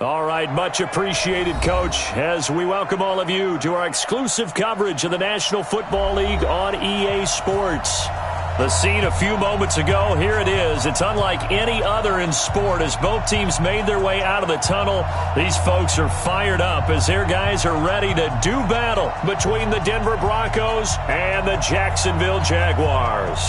All right, much appreciated, Coach, as we welcome all of you to our exclusive coverage of the National Football League on EA Sports. The scene a few moments ago, here it is. It's unlike any other in sport as both teams made their way out of the tunnel. These folks are fired up as their guys are ready to do battle between the Denver Broncos and the Jacksonville Jaguars.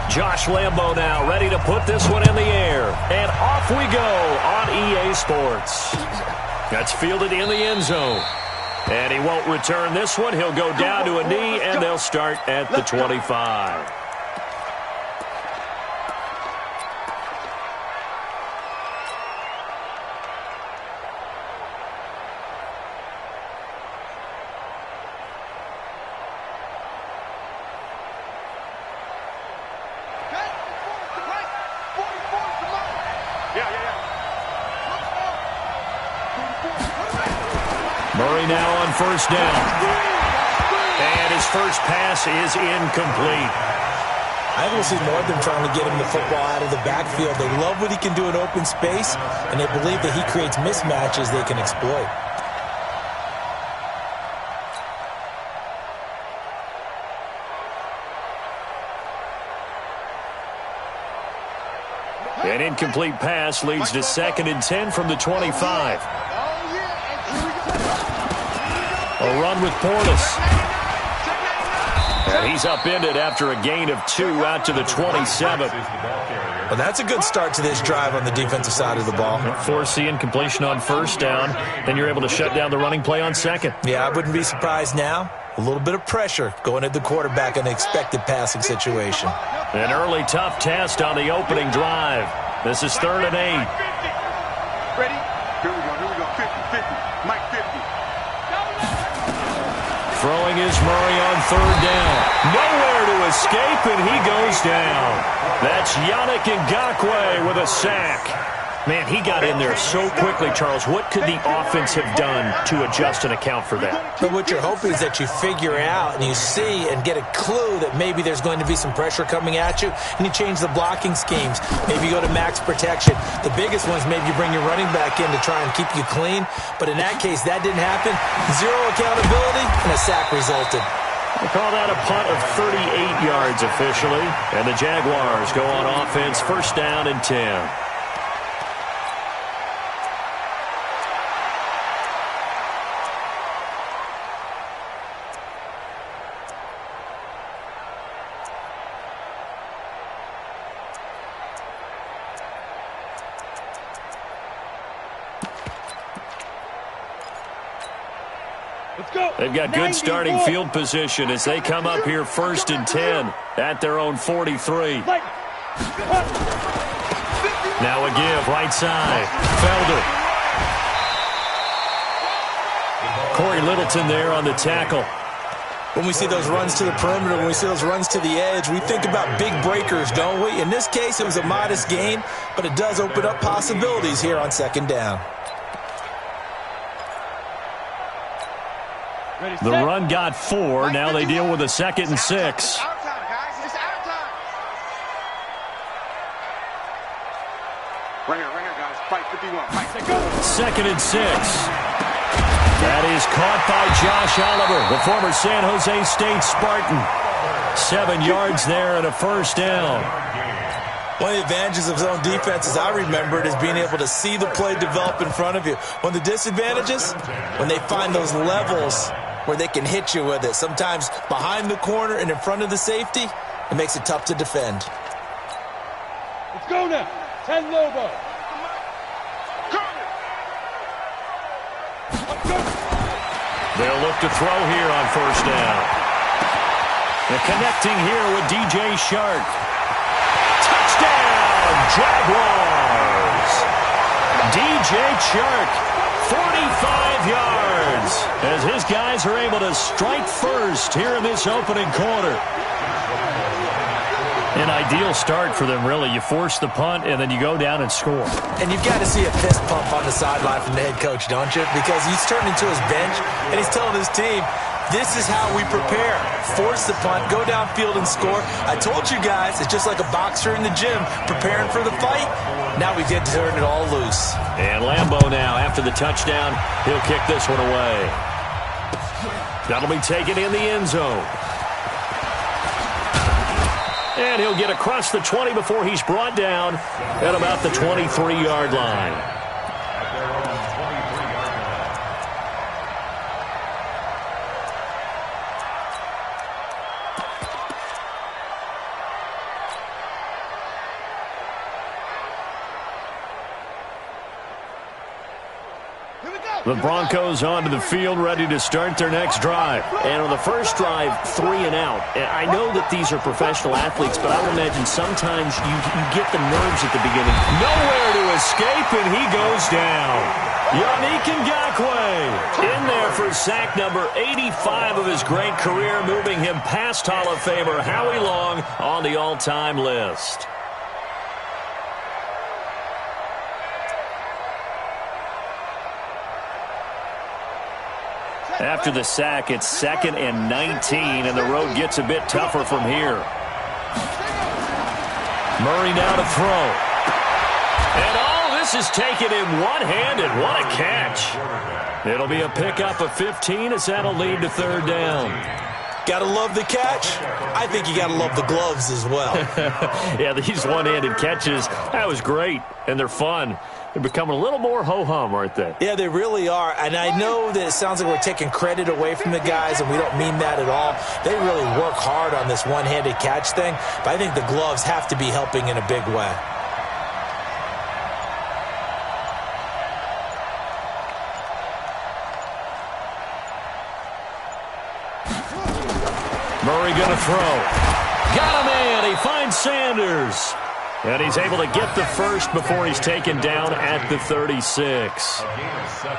Josh Lambo now ready to put this one in the air. And off we go on EA Sports. That's fielded in the end zone. And he won't return this one. He'll go down to a knee, and they'll start at the 25. Murray now on first down. And his first pass is incomplete. I think we'll see more of them trying to get him the football out of the backfield. They love what he can do in open space, and they believe that he creates mismatches they can exploit. An incomplete pass leads to 2nd and 10 from the 25. A run with Portis. And he's upended after a gain of 2 out to the 27. Well, that's a good start to this drive on the defensive side of the ball. Force the incompletion on first down. Then you're able to shut down the running play on second. Yeah, I wouldn't be surprised now. A little bit of pressure going at the quarterback in an expected passing situation. An early tough test on the opening drive. This is 3rd and 8. Ready? Here we go. 50, 50. Mike 50. Throwing is Murray on 3rd down. Nowhere to escape, and he goes down. That's Yannick Ngakoue with a sack. Man, he got in there so quickly, Charles. What could the offense have done to adjust and account for that? But what you're hoping is that you figure out and you see and get a clue that maybe there's going to be some pressure coming at you, and you change the blocking schemes. Maybe you go to max protection. The biggest ones, maybe you bring your running back in to try and keep you clean. But in that case, that didn't happen. 0 accountability, and a sack resulted. We'll call that a punt of 38 yards officially. And the Jaguars go on offense, 1st down and 10. They've got good starting field position as they come up here 1st and 10 at their own 43. Now a give, right side. Felder. Corey Littleton there on the tackle. When we see those runs to the perimeter, when we see those runs to the edge, we think about big breakers, don't we? In this case, it was a modest gain, but it does open up possibilities here on 2nd down. The run got 4. Now they deal with a 2nd and 6. Right here, guys. Fight 51. 2nd and 6. That is caught by Josh Oliver, the former San Jose State Spartan. 7 yards there and a 1st down. One of the advantages of zone defense, as I remember it, is being able to see the play develop in front of you. One of the disadvantages, when they find those levels where they can hit you with it, sometimes behind the corner and in front of the safety, it makes it tough to defend. Let's go now. 10 Lobo. They'll look to throw here on 1st down. They're connecting here with DJ Shark. Touchdown, Jaguars! DJ Shark, 45 yards, as his guys are able to strike first here in this opening quarter. An ideal start for them, really. You force the punt, and then you go down and score. And you've got to see a fist pump on the sideline from the head coach, don't you? Because he's turning to his bench, and he's telling his team, This is how we prepare. Force the punt, go downfield and score. I told you guys, it's just like a boxer in the gym preparing for the fight. Now we get to turn it all loose. And Lambeau now, after the touchdown, he'll kick this one away. That'll be taken in the end zone. And he'll get across the 20 before he's brought down at about the 23-yard line. The Broncos onto the field, ready to start their next drive. And on the first drive, 3 and out. And I know that these are professional athletes, but I would imagine sometimes you get the nerves at the beginning. Nowhere to escape, and he goes down. Yannick Ngakoue in there for sack number 85 of his great career, moving him past Hall of Famer Howie Long on the all-time list. After the sack, it's 2nd and 19, and the road gets a bit tougher from here. Murray now to throw. And all this is taken in one-handed. What a catch. It'll be a pickup of 15 as that'll lead to 3rd down. Gotta love the catch. I think you gotta love the gloves as well. Yeah, these one-handed catches, that was great, and they're fun. They're becoming a little more ho-hum, aren't they? Yeah, they really are. And I know that it sounds like we're taking credit away from the guys, and we don't mean that at all. They really work hard on this one-handed catch thing, but I think the gloves have to be helping in a big way. Murray going to throw. Got him in. He finds Sanders. And he's able to get the first before he's taken down at the 36.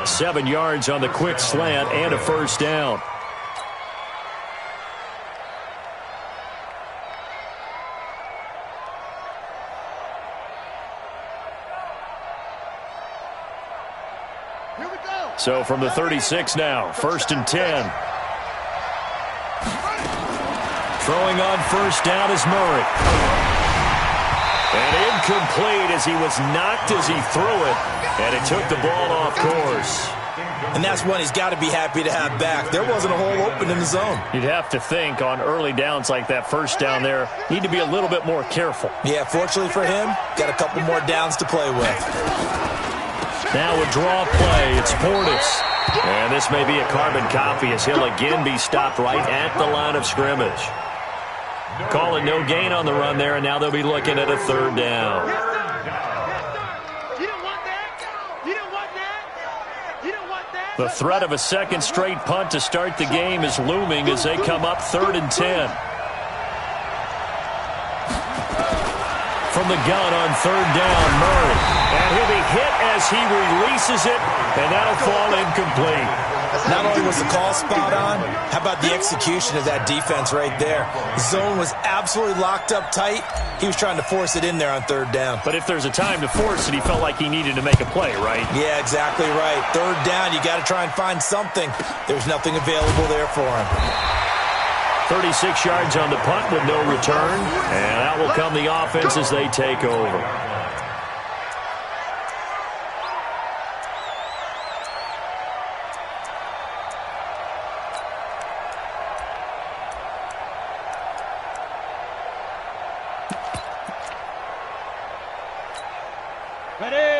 7 yards on the quick slant and a first down. Here we go. So from the 36 now, 1st and 10. Throwing on first down is Murray. And incomplete as he was knocked as he threw it. And it took the ball off course. And that's one he's got to be happy to have back. There wasn't a hole open in the zone. You'd have to think on early downs like that first down there, need to be a little bit more careful. Yeah, fortunately for him, got a couple more downs to play with. Now a draw play. It's Portis. And this may be a carbon copy as he'll again be stopped right at the line of scrimmage. Calling no gain on the run there, and now they'll be looking at a 3rd down. The threat of a second straight punt to start the game is looming as they come up 3rd and 10. From the gun on 3rd down, Murray. And he'll be hit as he releases it, and that'll fall incomplete. Not only was the call spot on, how about the execution of that defense right there? The zone was absolutely locked up tight. He was trying to force it in there on 3rd down. But if there's a time to force it, he felt like he needed to make a play, right? Yeah, exactly right. 3rd down, you got to try and find something. There's nothing available there for him. 36 yards on the punt with no return. And out will come the offense as they take over.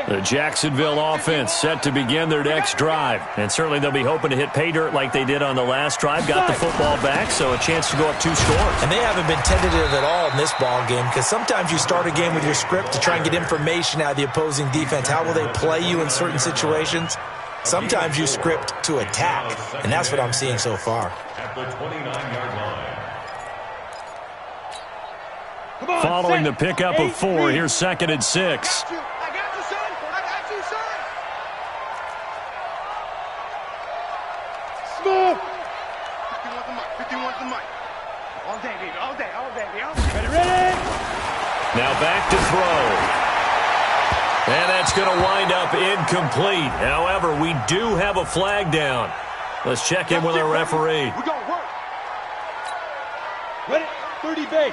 The Jacksonville offense set to begin their next drive. And certainly they'll be hoping to hit pay dirt like they did on the last drive. Got the football back, so a chance to go up 2 scores. And they haven't been tentative at all in this ball game because sometimes you start a game with your script to try and get information out of the opposing defense. How will they play you in certain situations? Sometimes you script to attack, and that's what I'm seeing so far. At the 29-yard line. Following the pickup of 4, here's 2nd and 6. Now back to throw. And that's going to wind up incomplete. However, we do have a flag down. Let's check in with our referee. We're going to work. Ready? 30 base.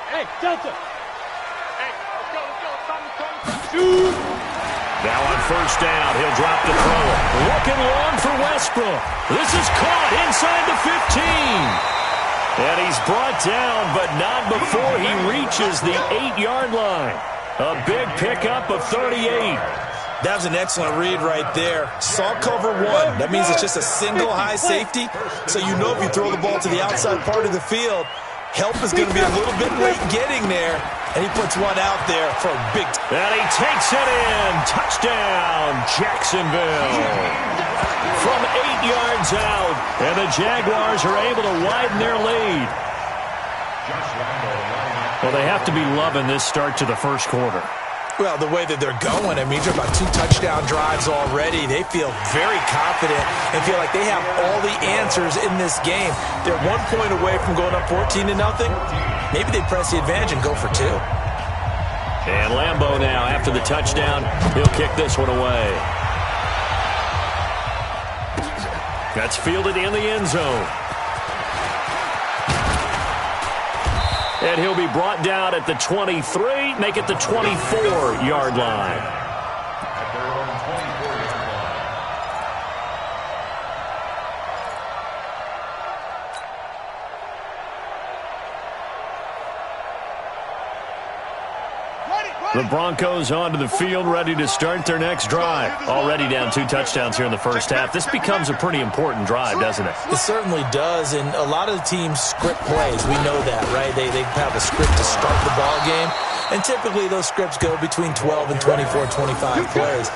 Hey, Delta. Hey, let's go. Shoot. Now on first down, he'll drop to throw it. Looking long for Westbrook. This is caught inside the 15. And he's brought down, but not before he reaches the 8-yard line. A big pickup of 38. That was an excellent read right there. Saw cover one. That means it's just a single high safety. So you know if you throw the ball to the outside part of the field, help is going to be a little bit late getting there. And he puts one out there for a big... And he takes it in. Touchdown, Jacksonville. From 8 yards out. And the Jaguars are able to widen their lead. Well, they have to be loving this start to the first quarter. Well, the way that they're going, I mean, they're about 2 touchdown drives already. They feel very confident and feel like they have all the answers in this game. They're 1 point away from going up 14-0. Maybe they press the advantage and go for 2. And Lambeau now, after the touchdown, he'll kick this one away. That's fielded in the end zone. And he'll be brought down at the 23, make it the 24-yard line. The Broncos onto the field, ready to start their next drive. Already down 2 touchdowns here in the first half. This becomes a pretty important drive, doesn't it? It certainly does, and a lot of the teams script plays. We know that, right? They have a script to start the ball game, and typically those scripts go between 12 and 24, 25 plays.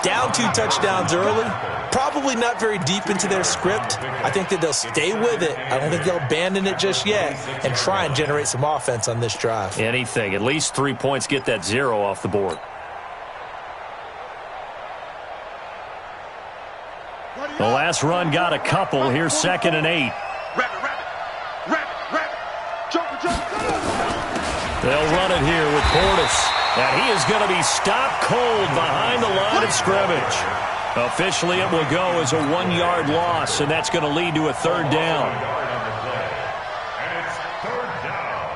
Down 2 touchdowns early, probably not very deep into their script. I think that they'll stay with it. I don't think they'll abandon it just yet and try and generate some offense on this drive. Anything. At least 3 points, get that 0 off the board. The last run got a couple. Here's 2nd and 8. They'll run it here with Portis. And he is going to be stopped cold behind the line of scrimmage. Officially, it will go as a 1-yard loss, and that's going to lead to a 3rd down. And it's 3rd down.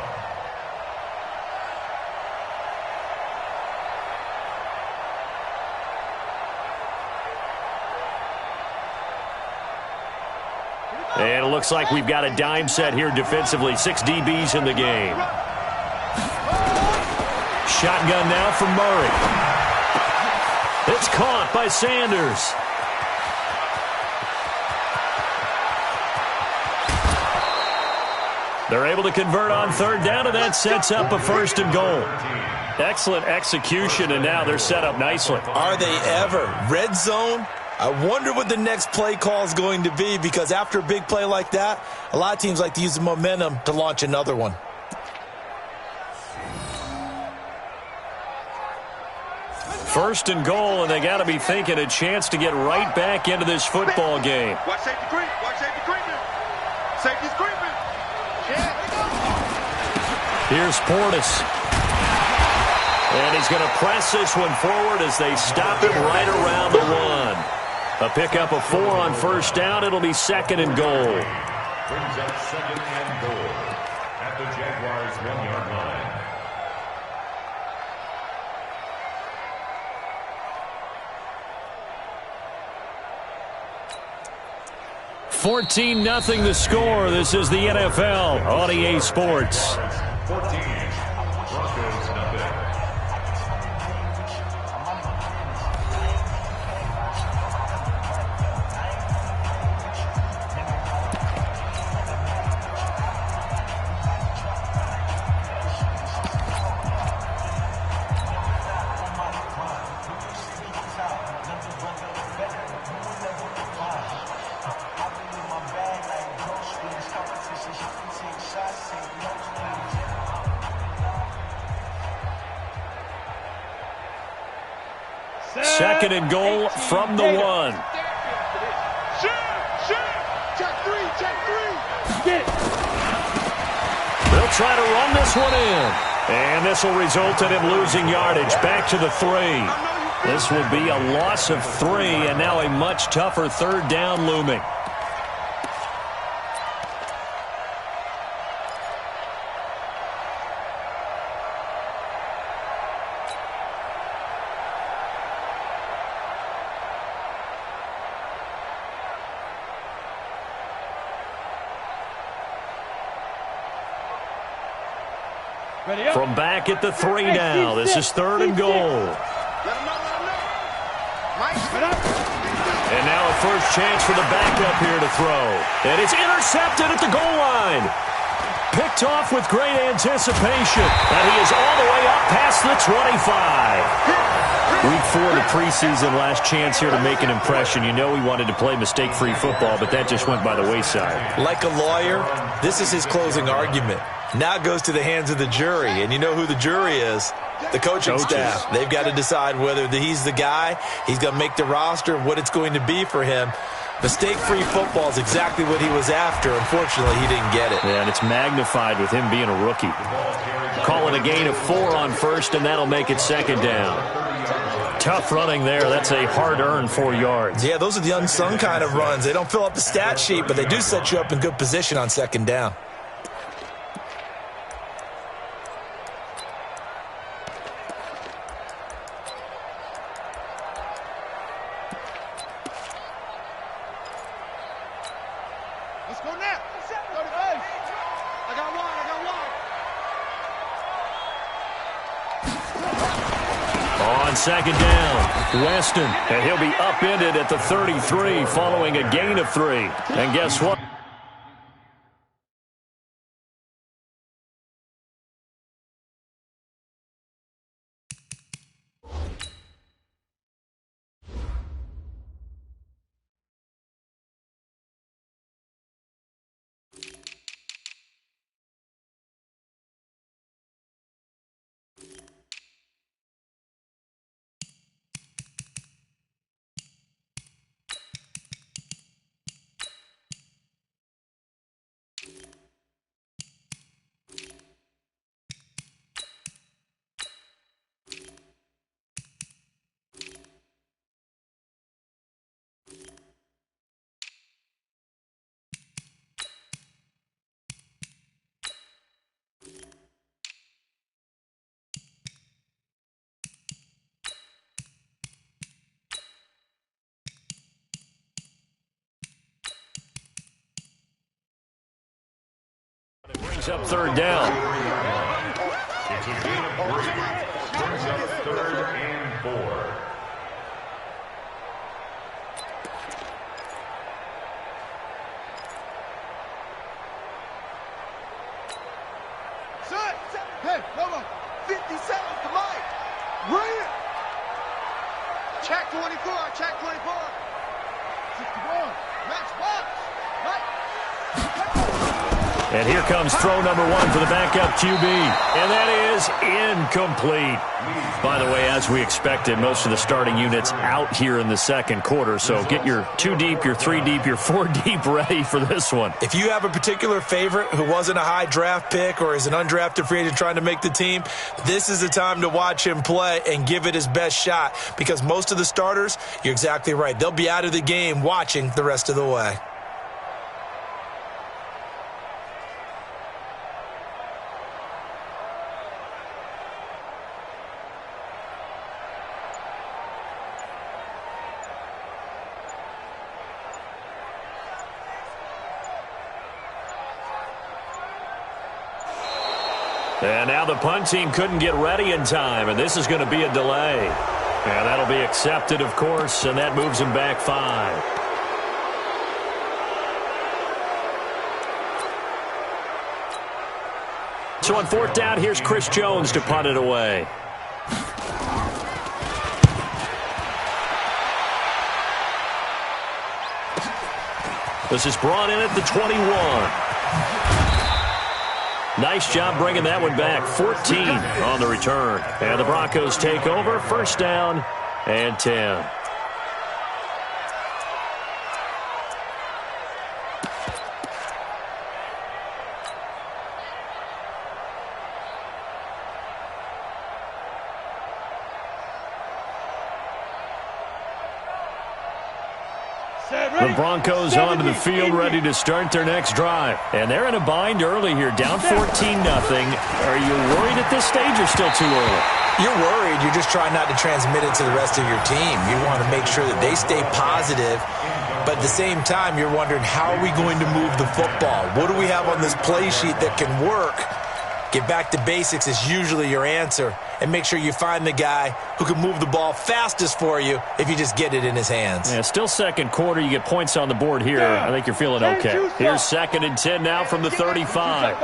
And it looks like we've got a dime set here defensively. 6 DBs in the game. Shotgun now from Murray. It's caught by Sanders. They're able to convert on 3rd down, and that sets up a 1st and goal. Excellent execution, and now they're set up nicely. Are they ever? Red zone? I wonder what the next play call is going to be, because after a big play like that, a lot of teams like to use the momentum to launch another one. First and goal, and they got to be thinking a chance to get right back into this football game. Watch safety creep. Watch safety creeping. Safety's creeping. Here's Portis. And he's going to press this one forward as they stop it right around the 1. A pickup of 4 on 1st down. It'll be 2nd and goal. Brings up 2nd and goal at the Jaguars' 1-yard line. 14-0 the score. This is the NFL on EA Sports. 14. Broncos nothing. Second and goal from the 1. They'll try to run this one in. And this will result in him losing yardage back to the 3. This will be a loss of 3, and now a much tougher third down looming. From back at the 3 now, this is 3rd and goal. And now a first chance for the backup here to throw. And it's intercepted at the goal line. Picked off with great anticipation. And he is all the way up past the 25. Week 4 of the preseason, last chance here to make an impression. You know he wanted to play mistake-free football, but that just went by the wayside. Like a lawyer, this is his closing argument. Now it goes to the hands of the jury, and you know who the jury is. The coaching staff. They've got to decide whether he's the guy, he's going to make the roster, what it's going to be for him. Mistake-free football is exactly what he was after. Unfortunately, he didn't get it. Yeah, and it's magnified with him being a rookie. Call it a gain of 4 on first, and that'll make it 2nd down. Tough running there. That's a hard-earned 4 yards. Yeah, those are the unsung kind of runs. They don't fill up the stat sheet, but they do set you up in good position on 2nd down. Let's go now. Go to base. I got one. On 2nd down, Weston, and he'll be upended at the 33 following a gain of 3. And guess what? It brings up 3rd down. It's a gain of 3. Brings up 3rd and 4. Set. Hey, come on. 50 seconds to light. Bring it. Check 24. Check 24. 61. Match box. Right. And here comes throw number 1 for the backup QB. And that is incomplete. By the way, as we expected, most of the starting units out here in the 2nd quarter. So get your 2 deep, your 3 deep, your 4 deep ready for this one. If you have a particular favorite who wasn't a high draft pick or is an undrafted free agent trying to make the team, this is the time to watch him play and give it his best shot. Because most of the starters, you're exactly right, they'll be out of the game watching the rest of the way. And now the punt team couldn't get ready in time, and this is going to be a delay. And that'll be accepted, of course, and that moves him back 5. So on 4th down, here's Chris Jones to punt it away. This is brought in at the 21. Nice job bringing that one back. 14 on the return. And the Broncos take over. 1st down and 10. The Broncos onto the field ready to start their next drive. And they're in a bind early here, down 14-0. Are you worried at this stage or still too early? You're worried. You're just trying not to transmit it to the rest of your team. You want to make sure that they stay positive. But at the same time, you're wondering, how are we going to move the football? What do we have on this play sheet that can work? Get back to basics is usually your answer. And make sure you find the guy who can move the ball fastest for you if you just get it in his hands. Yeah, still second quarter. You get points on the board here. I think you're feeling okay. Here's 2nd and 10 now from the 35.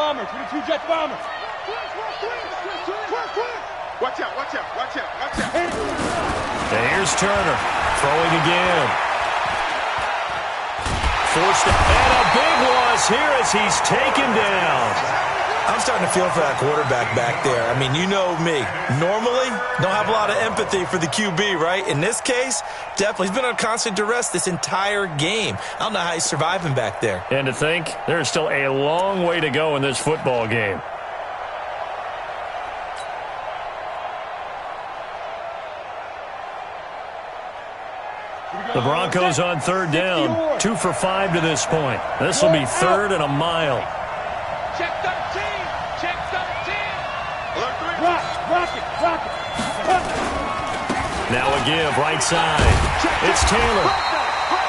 Watch out, watch out, watch out, watch out. And here's Turner throwing again. Forced it, and a big loss here as he's taken down. I'm starting to feel for that quarterback back there. I mean, you know me. Normally, don't have a lot of empathy for the QB, right? In this case, definitely. He's been on constant duress this entire game. I don't know how he's surviving back there. And to think, there's still a long way to go in this football game. The Broncos on 3rd down. 2 for 5 to this point. This will be 3rd and a mile. Check 13. Check 13. Rock it. Now a give, right side. It's Taylor.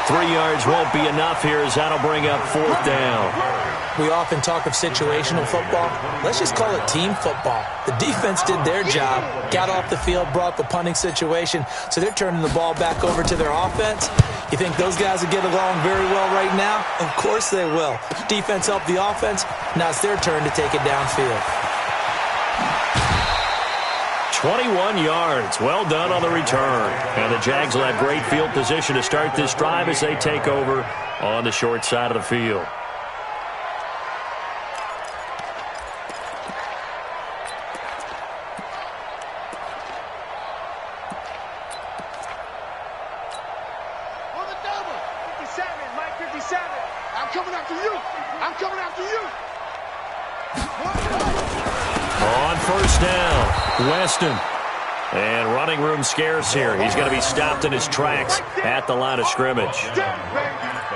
3 yards won't be enough here as that'll bring up 4th down. We often talk of situational football. Let's just call it team football. The defense did their job, got off the field, brought the punting situation, so they're turning the ball back over to their offense. You think those guys will get along very well right now? Of course they will. Defense helped the offense. Now it's their turn to take it downfield. 21 yards. Well done on the return. And the Jags will have great field position to start this drive as they take over on the short side of the field. On the double. 57, Mike 57. I'm coming after you. I'm coming after you. On 1st down, Weston. And running room scarce here. He's going to be stopped in his tracks at the line of scrimmage.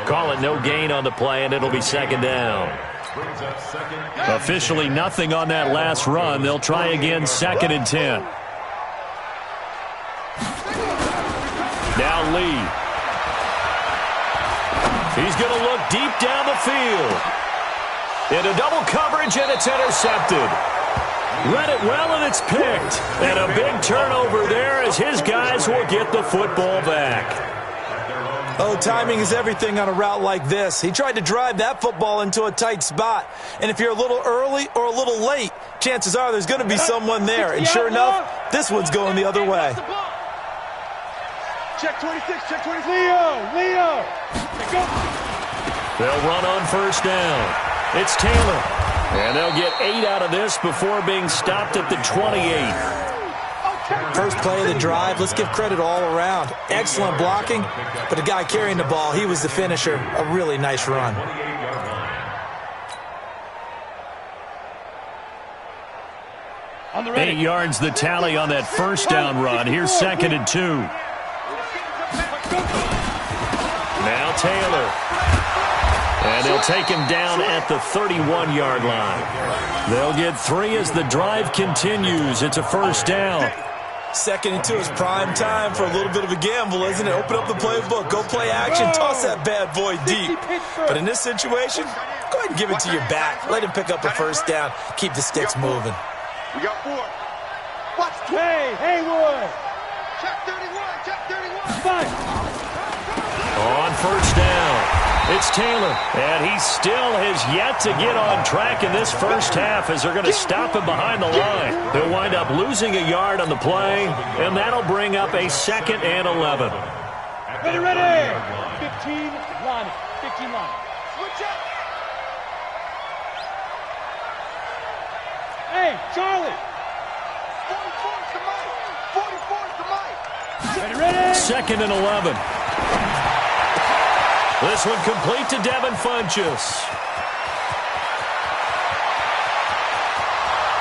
Call it no gain on the play, and it'll be 2nd down. Officially nothing on that last run. They'll try again, 2nd and 10. Now Lee. He's going to look deep down the field. Into double coverage, and it's intercepted. Read it well, and it's picked. And a big turnover there as his guys will get the football back. Oh, timing is everything on a route like this. He tried to drive that football into a tight spot. And if you're a little early or a little late, chances are there's going to be someone there. And sure enough, this one's going the other way. Check 26, check 26. Leo. They'll run on 1st down. It's Taylor. And they'll get 8 out of this before being stopped at the 28. First play of the drive, let's give credit all around. Excellent blocking, but the guy carrying the ball, he was the finisher. A really nice run. On the ready. 8 yards the tally on that 1st down run. Here's 2nd and 2. Now Taylor. And they'll take him down at the 31-yard line. They'll get 3 as the drive continues. It's a 1st down. 2nd and 2 is prime time for a little bit of a gamble, isn't it? Open up the playbook, go play action, toss that bad boy deep. But in this situation, go ahead and give it to your back. Let him pick up a 1st down. Keep the sticks moving. We got 4. Watch. Hey, Haywood. Check 31, check 31. Five. On 1st down. It's Taylor, and he still has yet to get on track in this first half as they're going to stop him behind the line. They'll wind up losing a yard on the play, and that'll bring up a 2nd and 11. Ready. 15 line. 15 line. Switch up. Hey, Charlie. 44 is the mic. 44 is the mic. Ready. 2nd and 11. This one complete to Devin Funchess.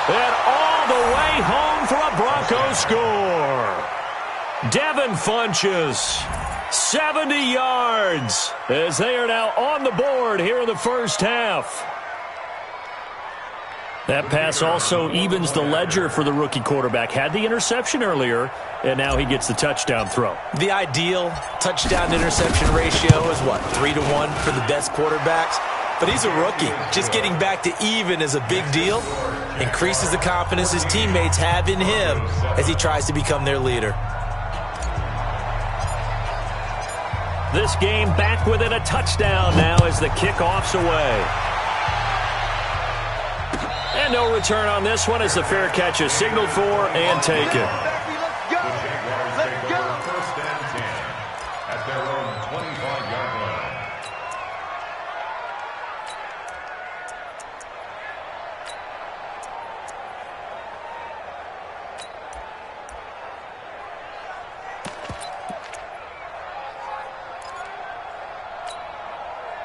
And all the way home for a Broncos score. Devin Funchess 70 yards as they are now on the board here in the first half. That pass also evens the ledger for the rookie quarterback. Had the interception earlier, and now he gets the touchdown throw. The ideal touchdown-interception ratio is, what, 3-to-1 for the best quarterbacks? But he's a rookie. Just getting back to even is a big deal. Increases the confidence his teammates have in him as he tries to become their leader. This game back within a touchdown now as the kickoff's away. And no return on this one as the fair catch is signaled for and taken. Let's go. Let's go. First and 10 at their own 25-yard line.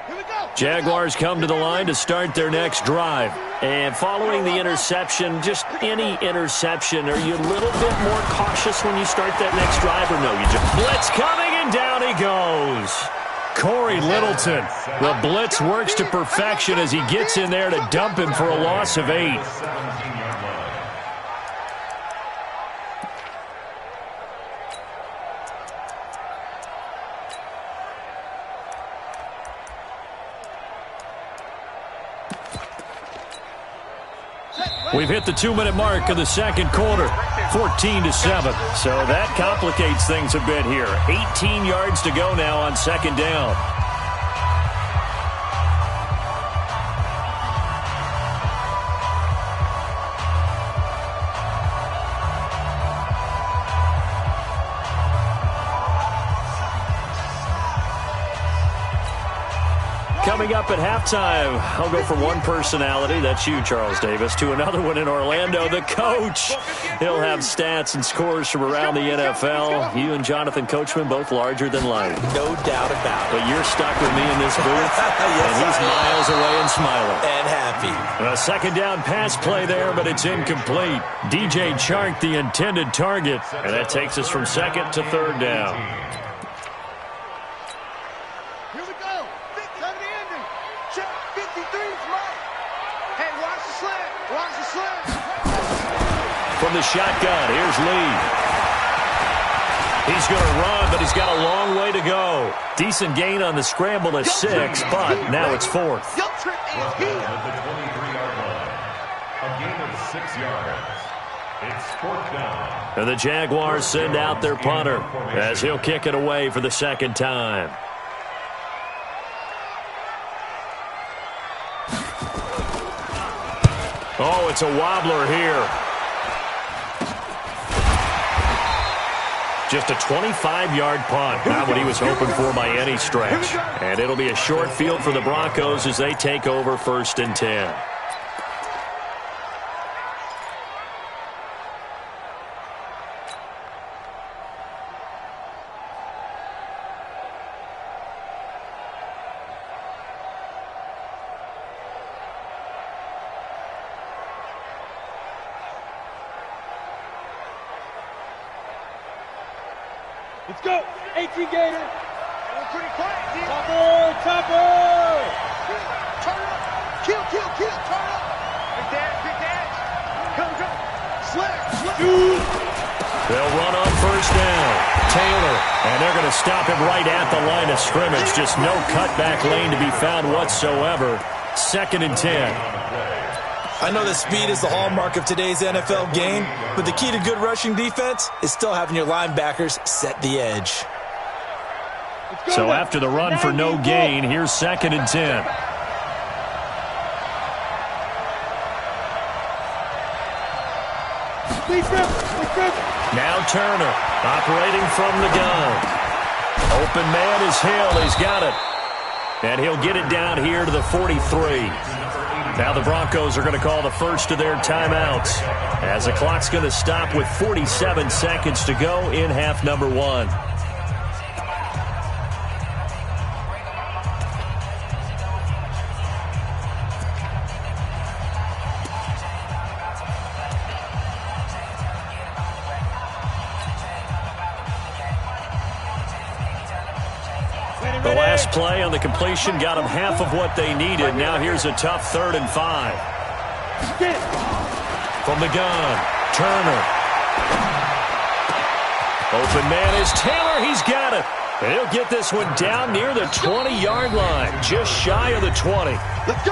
Here we go. Jaguars come to the line to start their next drive. And following the interception, just any interception, are you a little bit more cautious when you start that next drive, or no? You just blitz coming, and down he goes. Corey Littleton. The blitz works to perfection as he gets in there to dump him for a loss of 8. 17-yard line. We've hit the 2-minute mark of the second quarter, 14-7. So that complicates things a bit here. 18 yards to go now on second down. Coming up at halftime, I'll go from one personality, that's you, Charles Davis, to another one in Orlando, the coach. He'll have stats and scores from around the NFL. You and Jonathan Coachman, both larger than life. No doubt about it. But you're stuck with me in this booth, and he's miles away and smiling. And happy. A second down pass play there, but it's incomplete. DJ Chark, the intended target, and that takes us from second to third down. Here we go. 50 on the ending. Check. 53's Mike. Hey, watch the slant. Watch the slant. From the shotgun, here's Lee. He's going to run, but he's got a long way to go. Decent gain on the scramble to 6, but now it's 4th. Yo, trip is here. At the 23-yard line. A gain of 6 yards. It's 4th down. And the Jaguars send out their punter as he'll kick it away for the second time. Oh, it's a wobbler here. Just a 25-yard punt. Not what he was hoping for by any stretch. And it'll be a short field for the Broncos as they take over 1st and 10. Let's go. 18 Gator. We're pretty quiet, D. Topper. Turn up. Kill. Turn up. Big dash. Go. Slap. They'll run on 1st down. Taylor. And they're going to stop him right at the line of scrimmage. Just no cutback lane to be found whatsoever. 2nd and 10. I know that speed is the hallmark of today's NFL game, but the key to good rushing defense is still having your linebackers set the edge. So after the run for no gain, here's 2nd and 10. Now Turner operating from the gun. Open man is Hill. He's got it. And he'll get it down here to the 43. Now the Broncos are going to call the first of their timeouts as the clock's going to stop with 47 seconds to go in half number 1. The last play on the completion got them half of what they needed. Now here's a tough 3rd and 5. From the gun, Turner. Open man is Taylor. He's got it. He'll get this one down near the 20-yard line, just shy of the 20.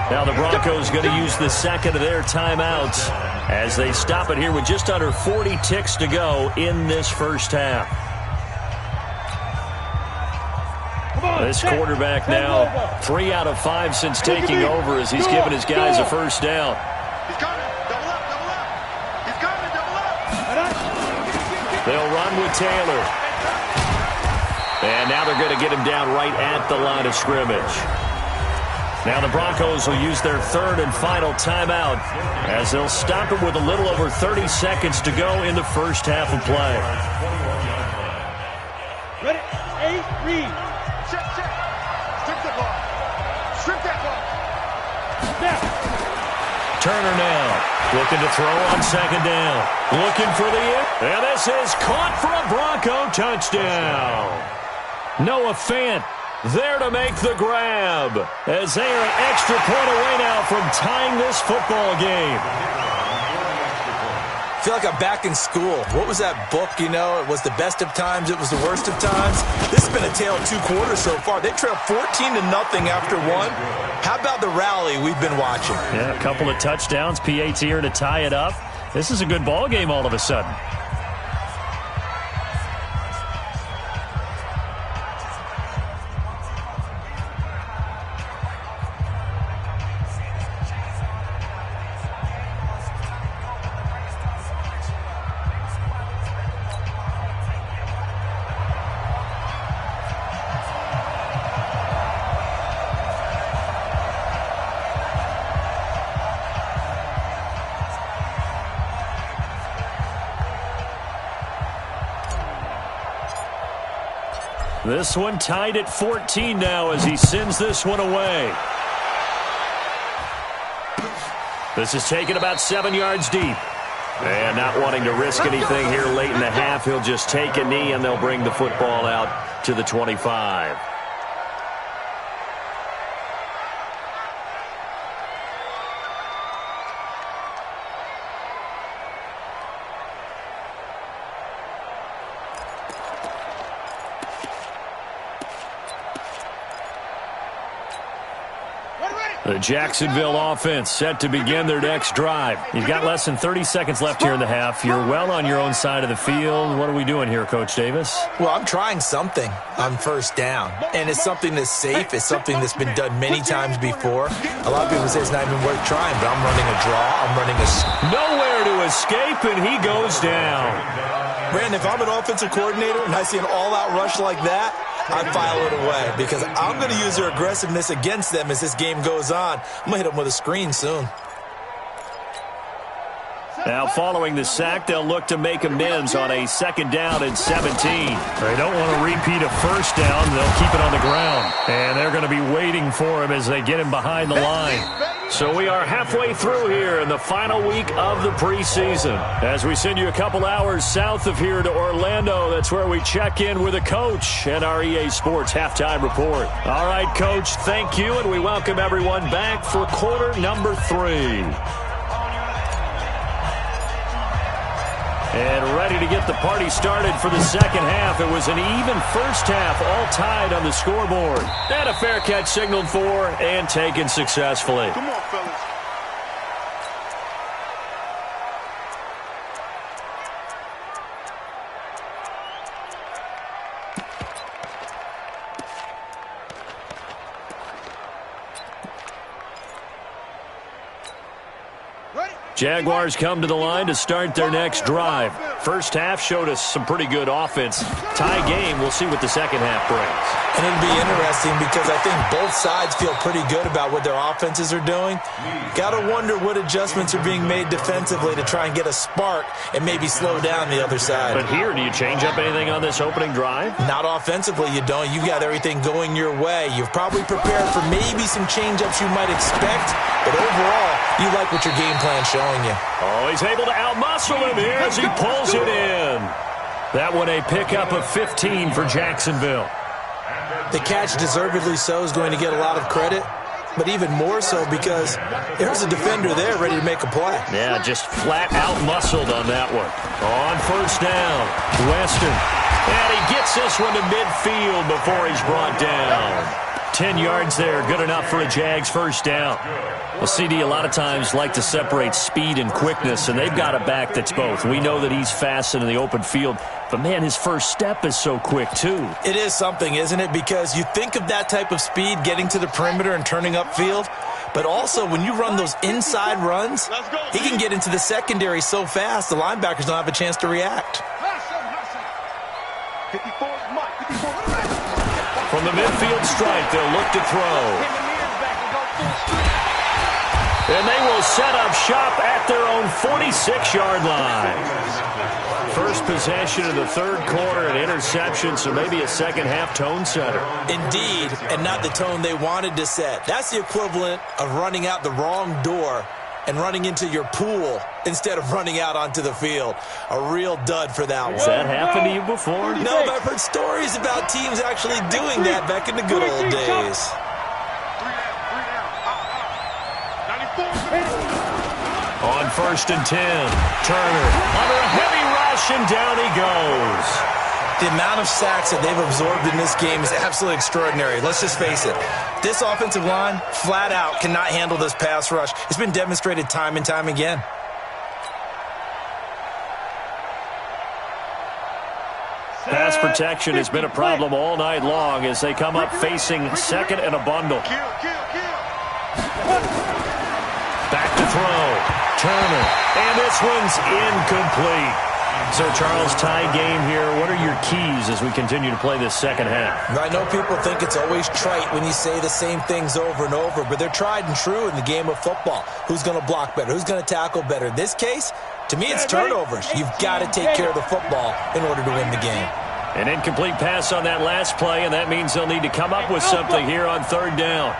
Now the Broncos going to use the second of their timeouts as they stop it here with just under 40 ticks to go in this first half. This quarterback now 3 out of 5 since taking over as he's given his guys a first down. He's coming. Double up, double up. He's coming, double up. They'll run with Taylor. And now they're going to get him down right at the line of scrimmage. Now the Broncos will use their 3rd and final timeout as they'll stop it with a little over 30 seconds to go in the first half of play. Ready? 8, read. Check, check. Strip that ball. Strip that ball. Snap. Turner now looking to throw on second down. Looking for the and this is caught for a Bronco touchdown. Noah Fant there to make the grab as they are an extra point away now from tying this football game. I feel like I'm back in school. What was that book, you know? It was the best of times. It was the worst of times. This has been a tale of 2 quarters so far. They trailed 14-0 after 1. How about the rally we've been watching? Yeah, a couple of touchdowns, PAT here to tie it up. This is a good ball game all of a sudden. This one tied at 14 now as he sends this one away. This is taken about 7 yards deep. And not wanting to risk anything here late in the half, he'll just take a knee and they'll bring the football out to the 25. The Jacksonville offense set to begin their next drive. You've got less than 30 seconds left here in the half. You're well on your own side of the field. What are we doing here, Coach Davis? Well, I'm trying something on first down, and it's something that's safe. It's something that's been done many times before. A lot of people say it's not even worth trying, but I'm running a draw. I'm running a... Nowhere to escape, and he goes down. Brandon, if I'm an offensive coordinator and I see an all-out rush like that, I file it away because I'm going to use their aggressiveness against them as this game goes on. I'm going to hit them with a screen soon. Now, following the sack, they'll look to make amends on a 2nd down and 17. They don't want to repeat a first down. They'll keep it on the ground. And they're going to be waiting for him as they get him behind the line. So we are halfway through here in the final week of the preseason. As we send you a couple hours south of here to Orlando, that's where we check in with a coach and our EA Sports halftime report. All right, Coach, thank you, and we welcome everyone back for quarter number 3. And ready to get the party started for the second half. It was an even first half, all tied on the scoreboard. And a fair catch signaled for and taken successfully. Come on, fellas. Jaguars come to the line to start their next drive. First half showed us some pretty good offense. Tie game, we'll see what the second half brings. And it'll be interesting because I think both sides feel pretty good about what their offenses are doing. Got to wonder what adjustments are being made defensively to try and get a spark and maybe slow down the other side. But here, do you change up anything on this opening drive? Not offensively, you don't. You got everything going your way. You've probably prepared for maybe some change-ups you might expect, but overall, you like what your game plan's showing you. Oh, he's able to outmuscle him here as he pulls it in. That one a pickup of 15 for Jacksonville. At the The catch, deservedly so, is going to get a lot of credit, but even more so because there's a defender there ready to make a play. Yeah, just flat out muscled on that one. On first down, Western. And he gets this one to midfield before he's brought down. 10 yards there, good enough for a Jags first down. Well, CD, a lot of times like to separate speed and quickness, and they've got a back that's both. We know that he's fast in the open field, but, man, his first step is so quick, too. It is something, isn't it? Because you think of that type of speed getting to the perimeter and turning upfield, but also when you run those inside runs, he can get into the secondary so fast the linebackers don't have a chance to react. 54, Mike, 54. From the midfield stripe, they'll look to throw. And they will set up shop at their own 46-yard line. First possession of the third quarter, an interception, so maybe a second-half tone setter. Indeed, and not the tone they wanted to set. That's the equivalent of running out the wrong door and running into your pool instead of running out onto the field. A real dud for that one. Has that happened to you before? No, but I've heard stories about teams actually doing that back in the good old days. 3 down. On first and 10, Turner under a heavy rush, and down he goes. The amount of sacks that they've absorbed in this game is absolutely extraordinary. Let's just face it. This offensive line, flat out, cannot handle this pass rush. It's been demonstrated time and time again. Pass protection has been a problem all night long as they come up facing second and a bundle. Kill. Back to throw. Turner. And this one's incomplete. So, Charles, tie game here. What are your keys as we continue to play this second half? I know people think it's always trite when you say the same things over and over, but they're tried and true in the game of football. Who's going to block better? Who's going to tackle better? In this case, to me, it's turnovers. You've got to take care of the football in order to win the game. An incomplete pass on that last play, and that means they'll need to come up with something here on third down.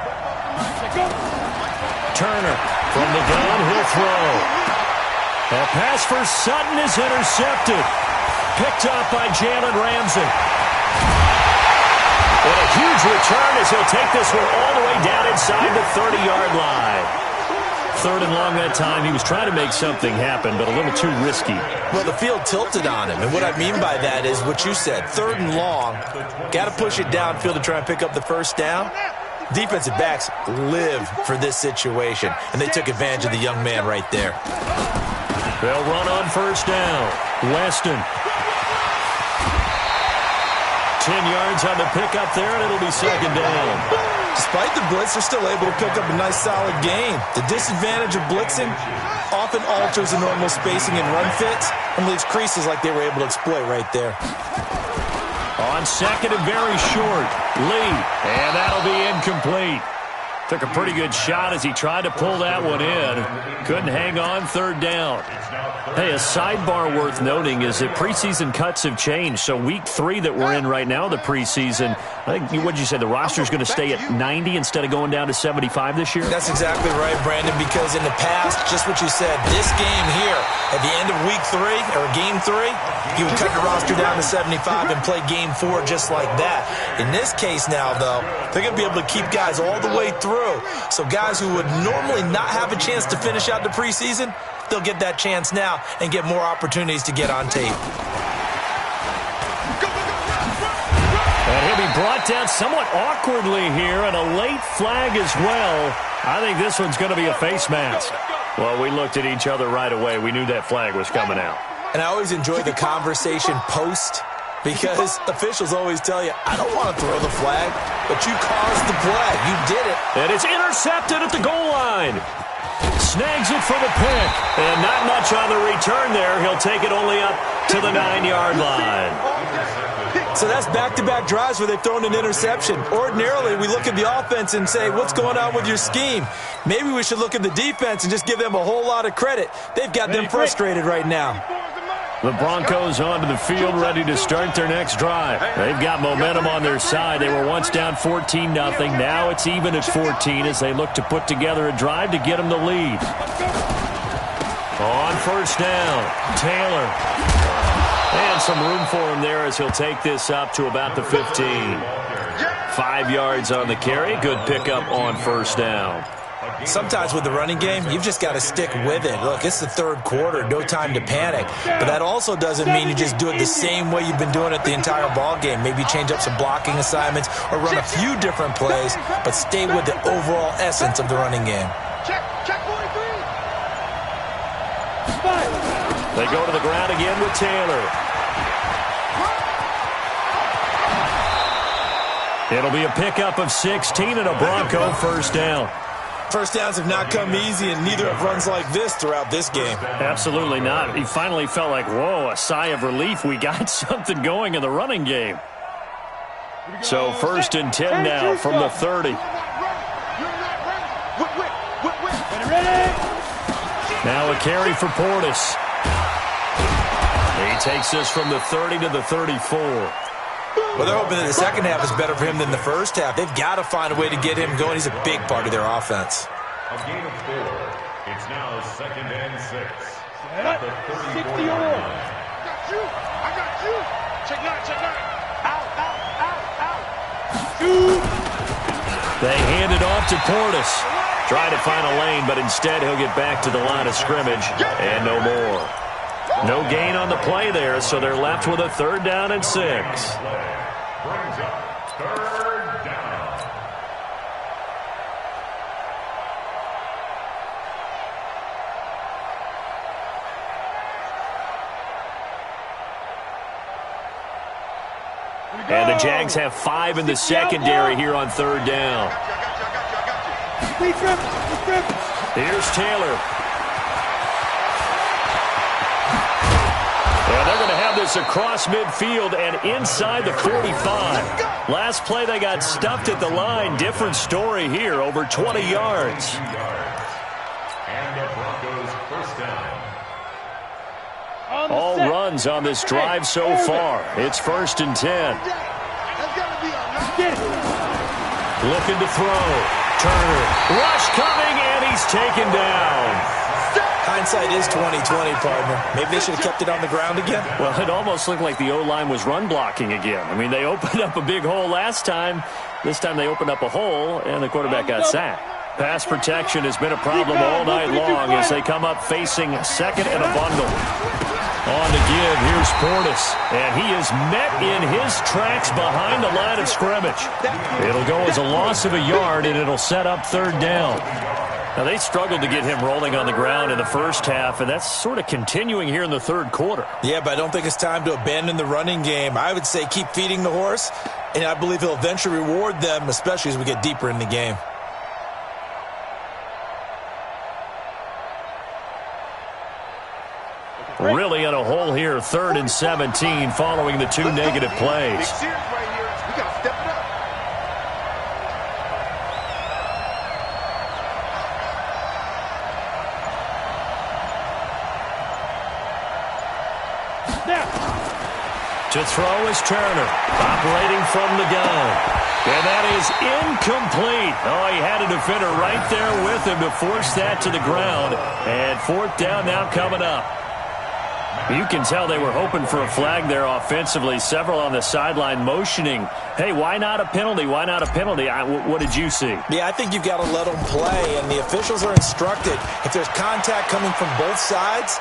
Turner from the gun, he'll throw. A pass for Sutton is intercepted. Picked up by Jalen Ramsey. And a huge return as he'll take this one all the way down inside the 30-yard line. Third and long that time. He was trying to make something happen, but a little too risky. Well, the field tilted on him, and what I mean by that is what you said. Third and long, got to push it downfield to try and pick up the first down. Defensive backs live for this situation, and they took advantage of the young man right there. They'll run on first down. Weston. 10 yards on the pickup there, and it'll be second down. Despite the blitz, they're still able to pick up a nice, solid gain. The disadvantage of blitzing often alters the normal spacing and run fits and leaves creases like they were able to exploit right there. On second and very short, Lee, and that'll be incomplete. Took a pretty good shot as he tried to pull that one in. Couldn't hang on third down. Hey, a sidebar worth noting is that preseason cuts have changed. So week 3 that we're in right now, the preseason, I think, what did you say, the roster's going to stay at 90 instead of going down to 75 this year? That's exactly right, Brandon, because in the past, just what you said, this game here, at the end of week 3, or game 3, you would cut the roster down to 75 and play game 4 just like that. In this case now, though, they're going to be able to keep guys all the way through. So guys who would normally not have a chance to finish out the preseason, they'll get that chance now and get more opportunities to get on tape. And he'll be brought down somewhat awkwardly here, and a late flag as well. I think this one's going to be a face mask. Well, we looked at each other right away. We knew that flag was coming out. And I always enjoy the conversation post, because officials always tell you, I don't want to throw the flag, but you caused the play. You did it. And it's intercepted at the goal line. Snags it for the pick. And not much on the return there. He'll take it only up to the 9-yard line. So that's back-to-back drives where they've thrown an interception. Ordinarily, we look at the offense and say, what's going on with your scheme? Maybe we should look at the defense and just give them a whole lot of credit. They've got them frustrated right now. The Broncos onto the field, ready to start their next drive. They've got momentum on their side. They were once down 14-0. Now it's even at 14 as they look to put together a drive to get them the lead. On first down, Taylor. And some room for him there as he'll take this up to about the 15. 5 yards on the carry. Good pickup on first down. Sometimes with the running game, you've just got to stick with it. Look, it's the third quarter, no time to panic. But that also doesn't mean you just do it the same way you've been doing it the entire ball game. Maybe change up some blocking assignments or run a few different plays, but stay with the overall essence of the running game. Check 43. They go to the ground again with Taylor. It'll be a pickup of 16 and a Bronco first down. First downs have not come easy, and neither have runs like this throughout this game. Absolutely not. He finally felt like, whoa, a sigh of relief. We got something going in the running game. So first and 10 now from the 30. Now a carry for Portis. He takes this from the 30 to the 34. Well, they're hoping that the second half is better for him than the first half. They've got to find a way to get him going. He's a big part of their offense. A gain of 4. It's now 2nd and 6. At the 60 34-yard on. line. I got you. Check 9. Out. Shoot. They hand it off to Portis. Try to find a lane, but instead he'll get back to the line of scrimmage and no more. No gain on the play there, so they're left with a 3rd down and 6. Brings up 3rd down. And the Jags have 5 in the secondary here on 3rd down. Here's Taylor. And they're going to have this across midfield and inside the 45. Last play they got stuffed at the line. Different story here, over 20 yards. And the Broncos first down. All runs on this drive so far. It's 1st and 10. Looking to throw. Turner. Rush coming, and he's taken down. Hindsight is 20/20, partner. Maybe they should have kept it on the ground again. Well, it almost looked like the O-line was run blocking again. I mean, they opened up a big hole last time. This time they opened up a hole, and the quarterback got sacked. Pass protection has been a problem all night long as they come up facing 2nd and a bundle. On to give, here's Portis, and he is met in his tracks behind the line of scrimmage. It'll go as a loss of a yard, and it'll set up 3rd down. Now, they struggled to get him rolling on the ground in the first half, and that's sort of continuing here in the 3rd quarter. Yeah, but I don't think it's time to abandon the running game. I would say keep feeding the horse, and I believe he'll eventually reward them, especially as we get deeper in the game. Really in a hole here, 3rd and 17 following the 2 negative plays. Big series right here. We got to step it up. To throw is Turner, operating from the gun. And that is incomplete. Oh, he had a defender right there with him to force that to the ground. And 4th down now coming up. You can tell they were hoping for a flag there offensively. Several on the sideline motioning, hey, why not a penalty? Why not a penalty? What did you see? Yeah, I think you've got to let them play, and the officials are instructed. If there's contact coming from both sides,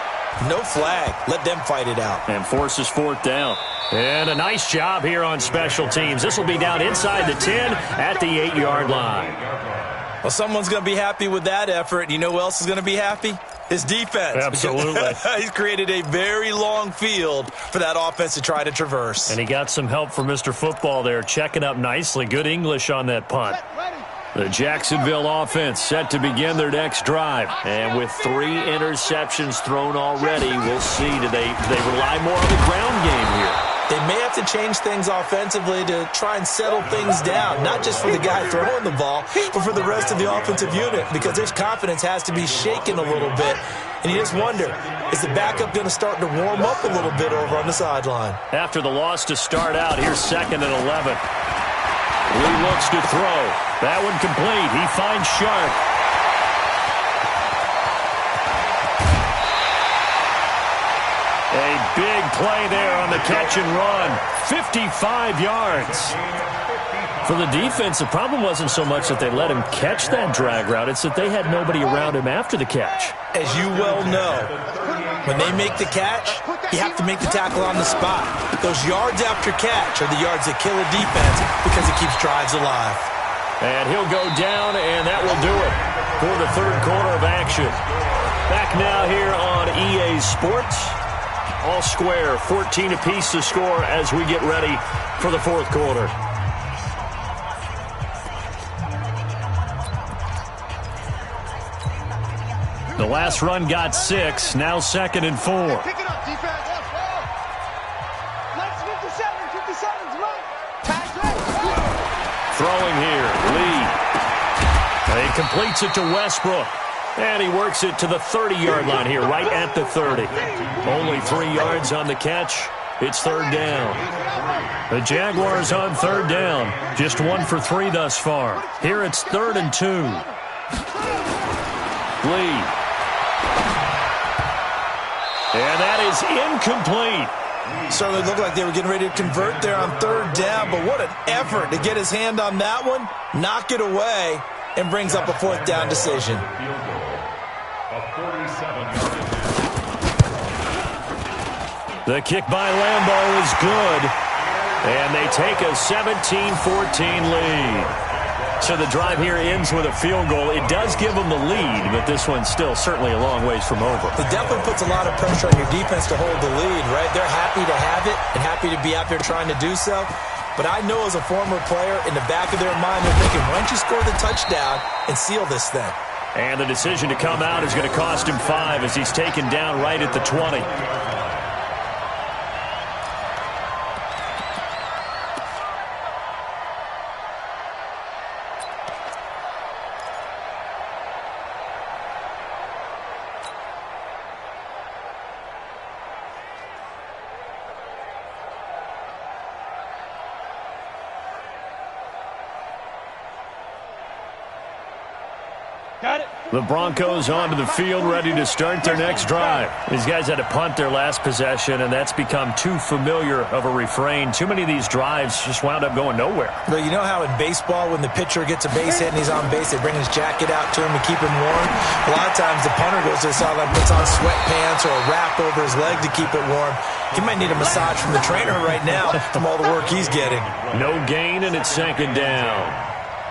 no flag. Let them fight it out. And forces 4th down. And a nice job here on special teams. This will be down inside the 10 at the 8-yard line. Well, someone's going to be happy with that effort. You know who else is going to be happy? His defense. Absolutely. He's created a very long field for that offense to try to traverse. And he got some help from Mr. Football there, checking up nicely. Good English on that punt. The Jacksonville offense set to begin their next drive. And with 3 interceptions thrown already, we'll see. Do they rely more on the ground game here? They may have to change things offensively to try and settle things down, not just for the guy throwing the ball, but for the rest of the offensive unit, because his confidence has to be shaken a little bit. And you just wonder, is the backup going to start to warm up a little bit over on the sideline? After the loss to start out, here's 2nd and 11. Lee looks to throw. That one complete. He finds Sharp. A big play there on the catch and run. 55 yards. For the defense, the problem wasn't so much that they let him catch that drag route. It's that they had nobody around him after the catch. As you well know, when they make the catch, you have to make the tackle on the spot. Those yards after catch are the yards that kill a defense because it keeps drives alive. And he'll go down, and that will do it for the third quarter of action. Back now here on EA Sports. All square, 14 apiece to score as we get ready for the fourth quarter. The last run got 6, now 2nd and 4. Pick it up, defense. Let's 57's right. Tag right. Throwing here, Lee. He completes it to Westbrook. And he works it to the 30-yard line here, right at the 30. Only 3 yards on the catch. It's third down. The Jaguars on third down. Just 1 for 3 thus far. Here it's 3rd and 2. Lee. And that is incomplete. Certainly looked like they were getting ready to convert there on third down, but what an effort to get his hand on that one, knock it away, and brings up a fourth down decision. The kick by Lambeau is good, and they take a 17-14 lead. So the drive here ends with a field goal. It does give them the lead, but this one's still certainly a long ways from over. It definitely puts a lot of pressure on your defense to hold the lead, right? They're happy to have it and happy to be out there trying to do so. But I know as a former player, in the back of their mind, they're thinking, why don't you score the touchdown and seal this thing? And the decision to come out is going to cost him 5 as he's taken down right at the 20. Got it. The Broncos onto the field, ready to start their next drive. These guys had to punt their last possession, and that's become too familiar of a refrain. Too many of these drives just wound up going nowhere. Well, you know how in baseball, when the pitcher gets a base hit and he's on base, they bring his jacket out to him to keep him warm? A lot of times the punter goes to the sideline, puts on sweatpants or a wrap over his leg to keep it warm. He might need a massage from the trainer right now from all the work he's getting. No gain, and it's second down.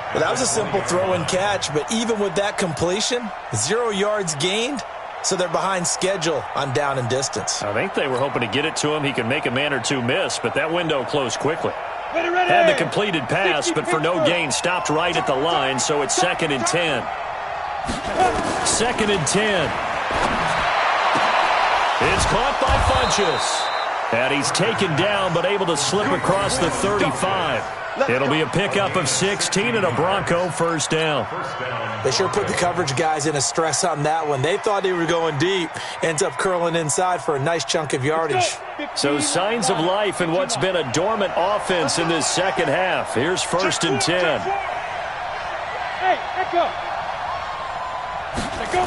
Well, that was a simple throw and catch, but even with that completion, 0 yards gained, so they're behind schedule on down and distance. I think they were hoping to get it to him. He could make a man or two miss, but that window closed quickly. Ready. Had the completed pass, but for no gain, stopped right at the line, so it's 2nd and 10. 2nd and 10. It's caught by Funchess. And he's taken down, but able to slip across the 35. It'll be a pickup of 16 and a Bronco first down. They sure put the coverage guys in a stress on that one. They thought they were going deep. Ends up curling inside for a nice chunk of yardage. So signs of life in what's been a dormant offense in this second half. Here's 1st and 10. Hey, let go. Let go.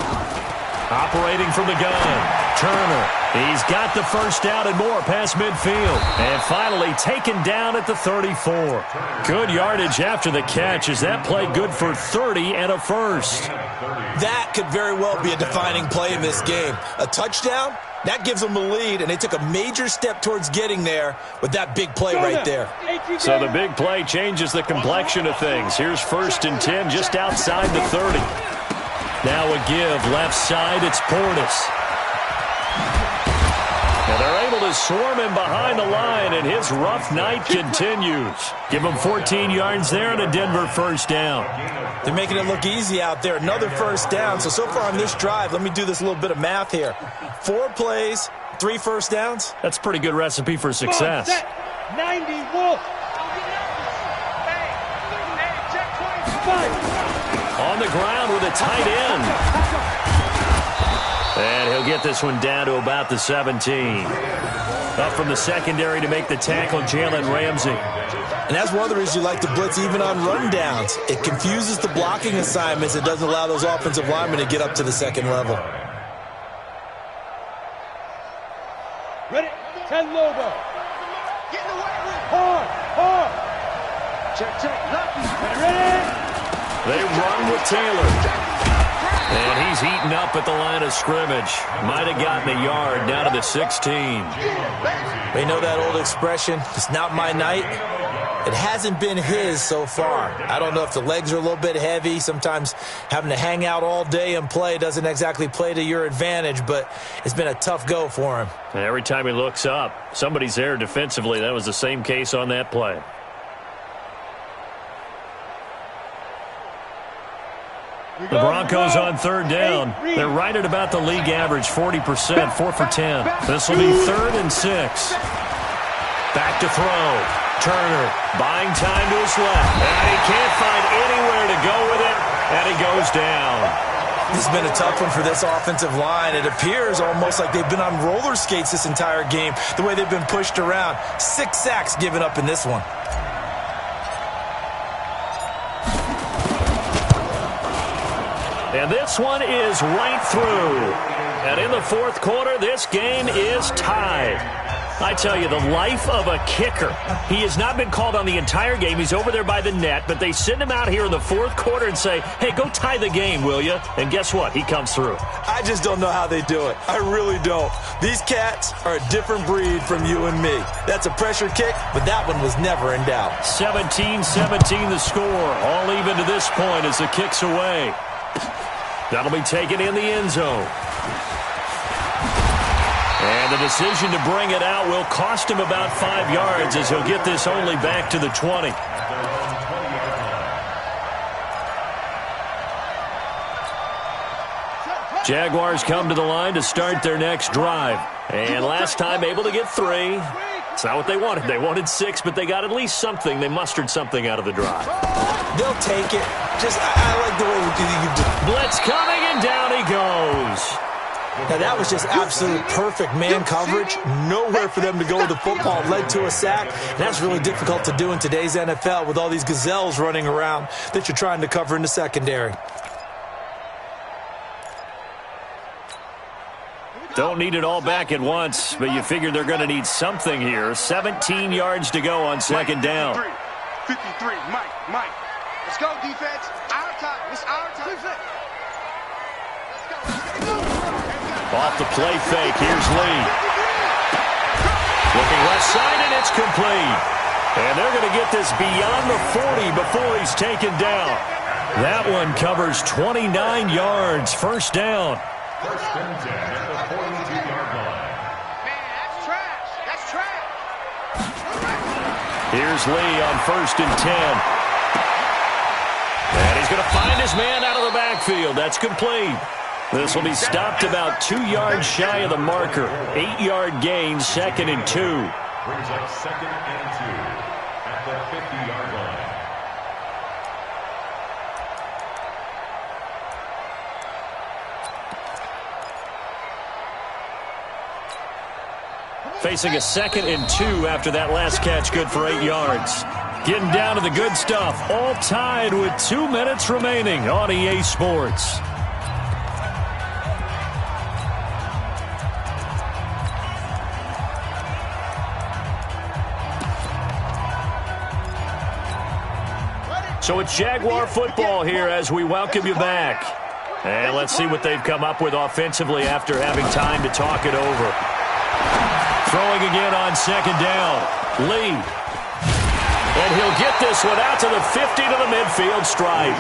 Operating from the gun. Turner. He's got the first down and more past midfield. And finally taken down at the 34. Good yardage after the catch as that play good for 30 and a first. That could very well be a defining play in this game. A touchdown, that gives them the lead, and they took a major step towards getting there with that big play right there. So the big play changes the complexion of things. Here's 1st and 10 just outside the 30. Now a give left side. It's Portis. And they're able to swarm him behind the line, and his rough night continues. Give him 14 yards there and a Denver first down. They're making it look easy out there. Another first down. So far on this drive, let me do this little bit of math here. 4 plays, 3 first downs. That's a pretty good recipe for success. 90 Wolf. On the ground with a tight end. And he'll get this one down to about the 17. Up from the secondary to make the tackle, Jalen Ramsey. And that's one of the reasons you like to blitz even on rundowns. It confuses the blocking assignments. It doesn't allow those offensive linemen to get up to the second level. Lobo. Getting away with it. Hard, hard. Check, check. Lefty. Ready? They run with Taylor. And he's eaten up at the line of scrimmage. Might have gotten a yard down to the 16. They know that old expression, it's not my night. It hasn't been his so far. I don't know if the legs are a little bit heavy. Sometimes having to hang out all day and play doesn't exactly play to your advantage, but it's been a tough go for him. And every time he looks up, somebody's there defensively. That was the same case on that play. The Broncos on third down. They're right at about the league average, 40%, 4 for 10. This will be 3rd and 6. Back to throw. Turner buying time to his left. And he can't find anywhere to go with it, and he goes down. This has been a tough one for this offensive line. It appears almost like they've been on roller skates this entire game, the way they've been pushed around. 6 sacks given up in this one. And this one is right through. And in the fourth quarter, this game is tied. I tell you, the life of a kicker. He has not been called on the entire game. He's over there by the net, but they send him out here in the fourth quarter and say, hey, go tie the game, will you? And guess what? He comes through. I just don't know how they do it. I really don't. These cats are a different breed from you and me. That's a pressure kick, but that one was never in doubt. 17-17 the score. All even to this point as the kick's away. That'll be taken in the end zone. And the decision to bring it out will cost him about 5 yards as he'll get this only back to the 20. Jaguars come to the line to start their next drive. And last time able to get 3. It's not what they wanted. They wanted 6, but they got at least something. They mustered something out of the drive. They'll take it. I like the way you do. Blitz coming, and down he goes. Now, that was just absolute perfect man coverage. Nowhere for them to go with the football. Led to a sack. And that's really difficult to do in today's NFL with all these gazelles running around that you're trying to cover in the secondary. Don't need it all back at once, but you figure they're going to need something here. 17 yards to go on second down. 53, Mike. Let's go, defense. Our time. It's our time. Let's go. Off the play fake, here's Lee. Looking left side, and it's complete. And they're going to get this beyond the 40 before he's taken down. That one covers 29 yards. First down. First and 10 at the 42-yard line. Man, that's trash. That's trash. Here's Lee on 1st and 10. And he's going to find his man out of the backfield. That's complete. This will be stopped about 2 yards shy of the marker. 8-yard gain, 2nd and 2. Brings up 2nd and 2 at the 50-yard line. Facing a 2nd and 2 after that last catch, good for 8 yards. Getting down to the good stuff, all tied with 2 minutes remaining on EA Sports. So it's Jaguar football here as we welcome you back. And let's see what they've come up with offensively after having time to talk it over. Throwing again on second down. Lee. And he'll get this one out to the 50 to the midfield stripe.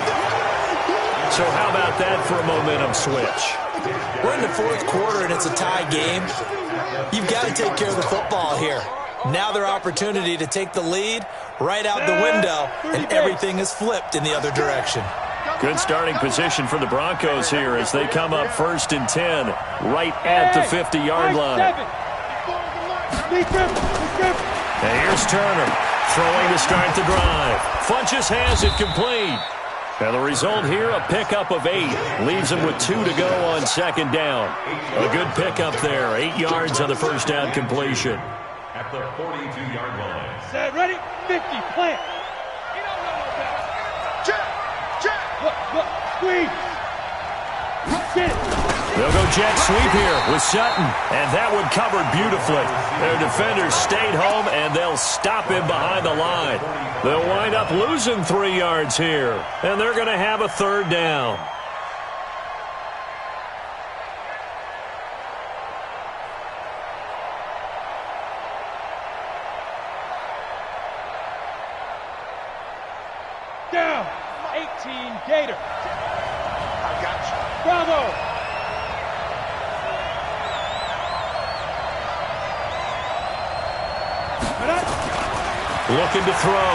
So how about that for a momentum switch? We're in the fourth quarter, and it's a tie game. You've got to take care of the football here. Now their opportunity to take the lead right out the window, and everything is flipped in the other direction. Good starting position for the Broncos here as they come up 1st and 10 right at the 50-yard line. And here's Turner throwing to start the drive. Funches has it complete. And the result here, a pickup of 8. Leaves him with 2 to go on second down. A good pickup there. 8 yards on the first down completion. At the 42-yard line. Set, ready, 50, plant. Check. Look, squeeze. Get it. They'll go jet sweep here with Sutton, and that one covered beautifully. Their defenders stayed home, and they'll stop him behind the line. They'll wind up losing 3 yards here, and they're going to have a third down. Down. 18 Gator. I got you. Bravo. Looking to throw.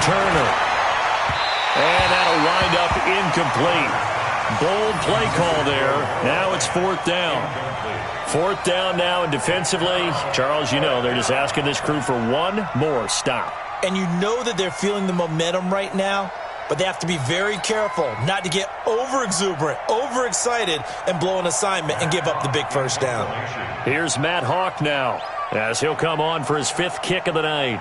Turner. And that'll wind up incomplete. Bold play call there. Now it's 4th down. 4th down now, and defensively, Charles, you know, they're just asking this crew for one more stop. And you know that they're feeling the momentum right now, but they have to be very careful not to get over-exuberant, overexcited, and blow an assignment and give up the big first down. Here's Matt Hawk now, as he'll come on for his 5th kick of the night.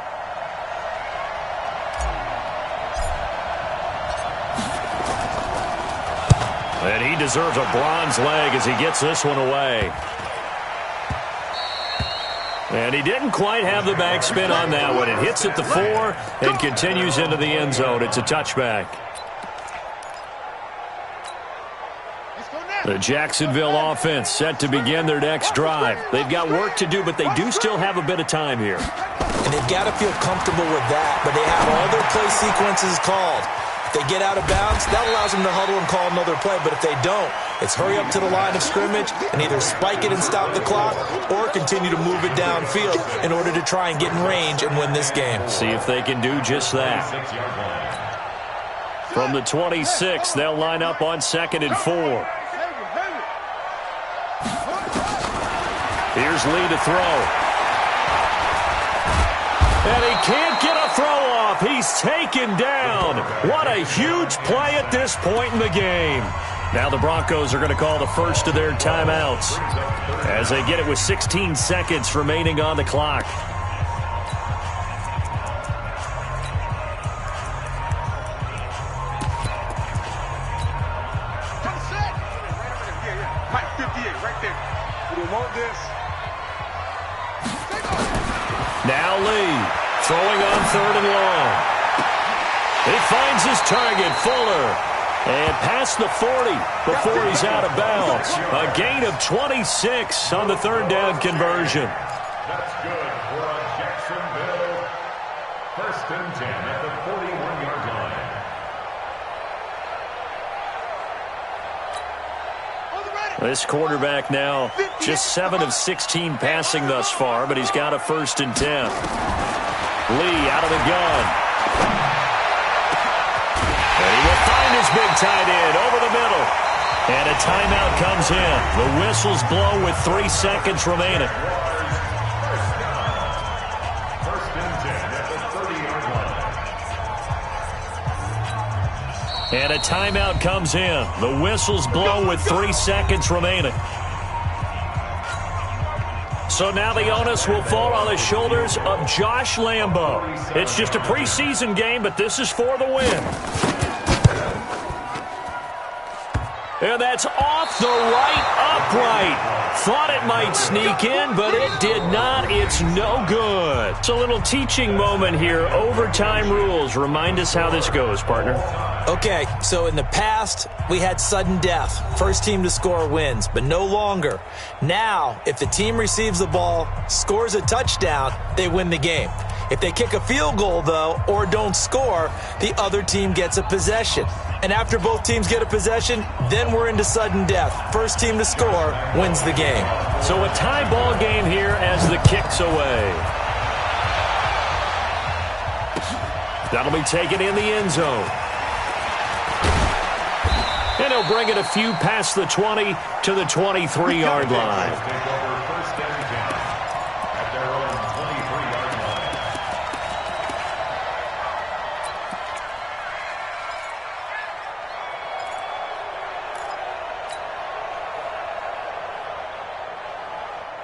And he deserves a bronze leg as he gets this one away. And he didn't quite have the backspin on that one. It hits at the 4 and continues into the end zone. It's a touchback. The Jacksonville offense set to begin their next drive. They've got work to do, but they do still have a bit of time here. And they've got to feel comfortable with that, but they have all their play sequences called. If they get out of bounds, that allows them to huddle and call another play. But if they don't, it's hurry up to the line of scrimmage and either spike it and stop the clock or continue to move it downfield in order to try and get in range and win this game. See if they can do just that. From the 26, they'll line up on 2nd and 4. Here's Lee to throw. And he can't get a throw off. He's taken down. What a huge play at this point in the game. Now the Broncos are going to call the first of their timeouts as they get it with 16 seconds remaining on the clock. Mike 58 right there. We don't want this. Now Lee throwing on 3rd and long. He finds his target, Fuller. And past the 40 before he's out of bounds. A gain of 26 on the 3rd down conversion. That's good for a Jacksonville 1st and 10 at the 41-yard line. This quarterback now just 7 of 16 passing thus far, but he's got a 1st and 10. Lee out of the gun. And he will find his big tight end over the middle. And a timeout comes in. The whistles blow with 3 seconds remaining. First and 10 at the 30-yard line. And a timeout comes in. The whistles blow with 3 seconds remaining. So now the onus will fall on the shoulders of Josh Lambo. It's just a preseason game, but this is for the win. And that's off the right upright. Thought it might sneak in, but it did not. It's no good. It's a little teaching moment here. Overtime rules. Remind us how this goes, partner. Okay, so in the past, we had sudden death. First team to score wins, but no longer. Now, if the team receives the ball, scores a touchdown, they win the game. If they kick a field goal, though, or don't score, the other team gets a possession. And after both teams get a possession, then we're into sudden death. First team to score wins the game. So a tie ball game here as the kick's away. That'll be taken in the end zone. And he'll bring it a few past the 20 to the 23-yard line. Take over 1st and 10 at their own 23-yard line.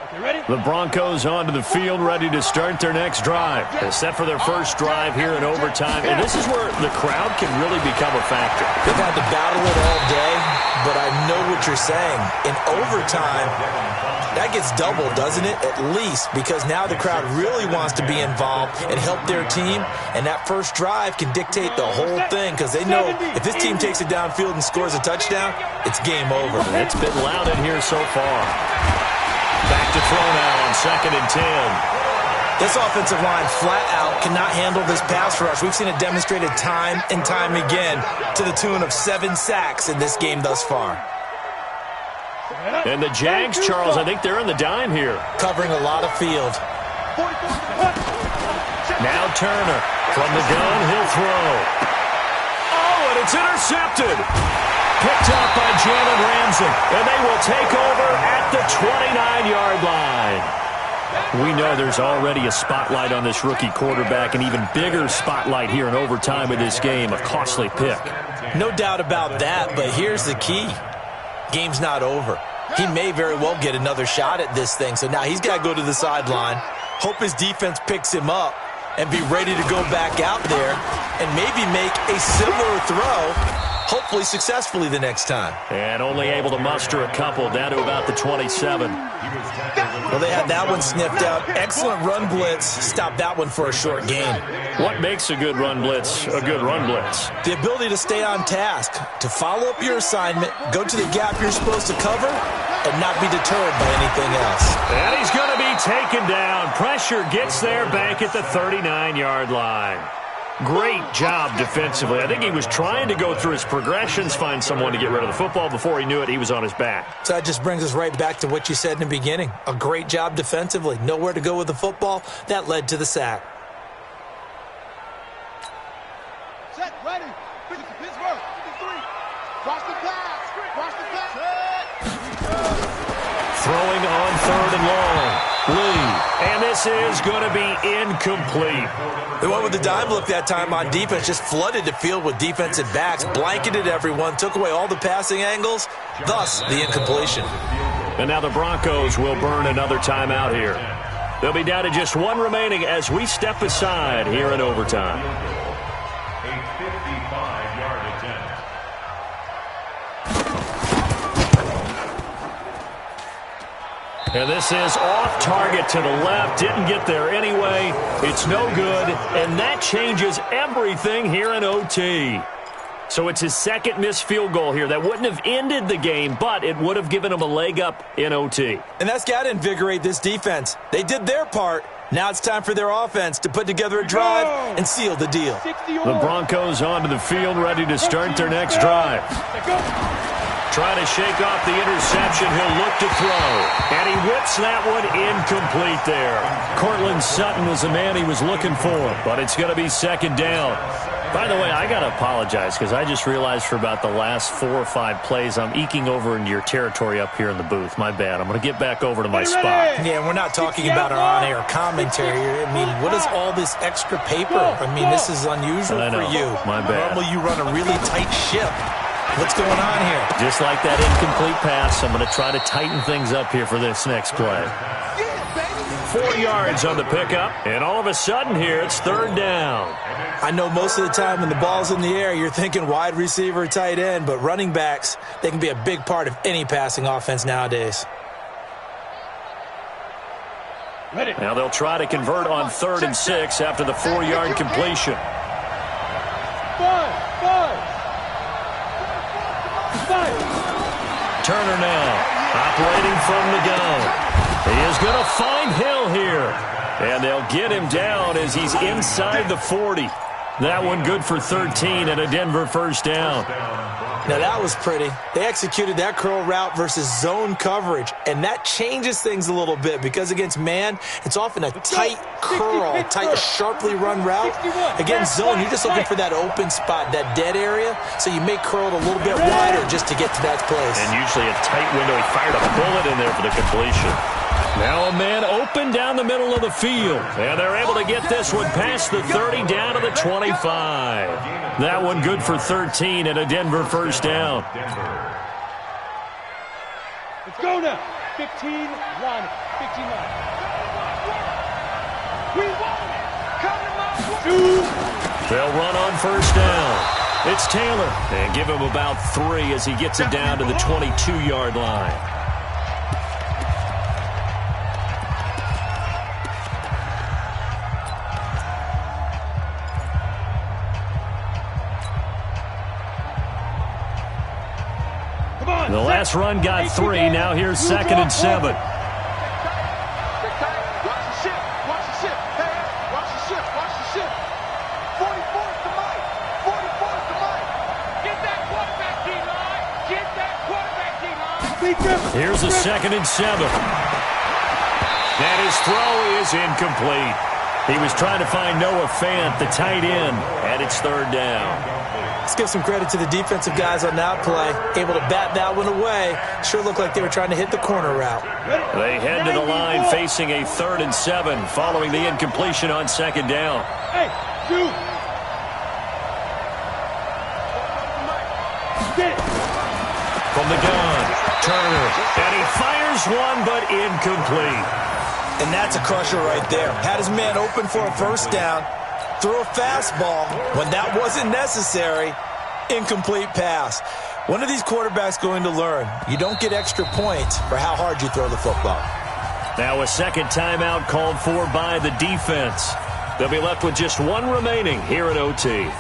Okay, ready? The Broncos onto the field, ready to start their next drive. They're set for their first drive here in overtime, and this is where the crowd can really become a factor. They've had to battle it all day, but I know what you're saying. In overtime, that gets doubled, doesn't it? At least, because now the crowd really wants to be involved and help their team, and that first drive can dictate the whole thing, because they know if this team takes it downfield and scores a touchdown, it's game over. It's been loud in here so far. Back to throw now on 2nd and 10. This offensive line flat out cannot handle this pass rush. We've seen it demonstrated time and time again to the tune of 7 sacks in this game thus far. And the Jags, Charles, I think they're in the dime here. Covering a lot of field. Now Turner from the gun, he'll throw. Oh, and it's intercepted. Picked up by Jalen Ramsey, and they will take over at the 29-yard line. We know there's already a spotlight on this rookie quarterback, an even bigger spotlight here in overtime of this game, a costly pick. No doubt about that, but here's the key. Game's not over. He may very well get another shot at this thing, so now he's got to go to the sideline, hope his defense picks him up, and be ready to go back out there and maybe make a similar throw, hopefully successfully the next time. And only able to muster a couple down to about the 27. Well, they had that one sniffed out. Excellent run blitz. Stopped that one for a short gain. What makes a good run blitz a good run blitz? The ability to stay on task, to follow up your assignment, go to the gap you're supposed to cover, and not be deterred by anything else. And he's going to be taken down. Pressure gets there back at the 39-yard line. Great job defensively. I think he was trying to go through his progressions, find someone to get rid of the football. Before he knew it, he was on his back. So that just brings us right back to what you said in the beginning. A great job defensively. Nowhere to go with the football. That led to the sack. Set, ready. Pittsburgh. 53. Watch the pass. Watch the pass. Throwing on 3rd and long. Lee. And this is going to be incomplete. They went with the dime look that time on defense, just flooded the field with defensive backs, blanketed everyone, took away all the passing angles, thus the incompletion. And now the Broncos will burn another timeout here. They'll be down to just one remaining as we step aside here in overtime. A 55-yard attempt. And this is off target to the left. Didn't get there anyway. It's no good. And that changes everything here in OT. So it's his second missed field goal here. That wouldn't have ended the game, but it would have given him a leg up in OT. And that's got to invigorate this defense. They did their part. Now it's time for their offense to put together a drive and seal the deal. The Broncos onto the field, ready to start their next drive. Trying to shake off the interception. He'll look to throw. And he whips that one incomplete there. Cortland Sutton was the man he was looking for, but it's going to be 2nd down. By the way, I got to apologize because I just realized for about the last 4 or 5 plays, I'm eking over into your territory up here in the booth. My bad. I'm going to get back over to my spot. Yeah, we're not talking about our on-air commentary. I mean, what is all this extra paper? I mean, this is unusual for you. My bad. Normally you run a really tight ship. What's going on here? Just like that incomplete pass, I'm going to try to tighten things up here for this next play. 4 yards on the pickup, and all of a sudden here, it's 3rd down. I know most of the time when the ball's in the air, you're thinking wide receiver, tight end, but running backs, they can be a big part of any passing offense nowadays. Now they'll try to convert on 3rd and 6 after the 4-yard completion. Turner now, operating from the gun. He is going to find Hill here. And they'll get him down as he's inside the 40. That one good for 13 and a Denver 1st down. Now that was pretty. They executed that curl route versus zone coverage, and that changes things a little bit because against man, it's often a tight curl, tight, sharply run route. Against zone, you're just looking for that open spot, that dead area, so you may curl it a little bit wider just to get to that place. And usually a tight window. He fired a bullet in there for the completion. Now a man open down the middle of the field. And they're able to get this one past the 30 down to the 25. That one good for 13 and a Denver 1st down. Let's go now. 15, run. 15 line. We won it. Come to my work. They'll run on first down. It's Taylor, and give him about 3 as he gets it down to the 22-yard line. Come on. The last run got 3. Now here's 2nd and 7. Watch the ship. Watch the ship. Hey, watch the ship. Watch the ship. 44's the Mike. 44's the Mike. Get that quarterback, D-line. Get that quarterback, D-line. Here's a 2nd and 7. And his throw is incomplete. He was trying to find Noah Fant, the tight end, and it's 3rd down. Let's give some credit to the defensive guys on that play. Able to bat that one away. Sure looked like they were trying to hit the corner route. They head to the line facing a 3rd and 7 following the incompletion on 2nd down. Hey, you. From the gun, Turner, and he fires one, but incomplete. And that's a crusher right there. Had his man open for a first down. Threw a fastball when that wasn't necessary. Incomplete pass. When are these quarterbacks going to learn? You don't get extra points for how hard you throw the football. Now a second timeout called for by the defense. They'll be left with just 1 remaining here at OT.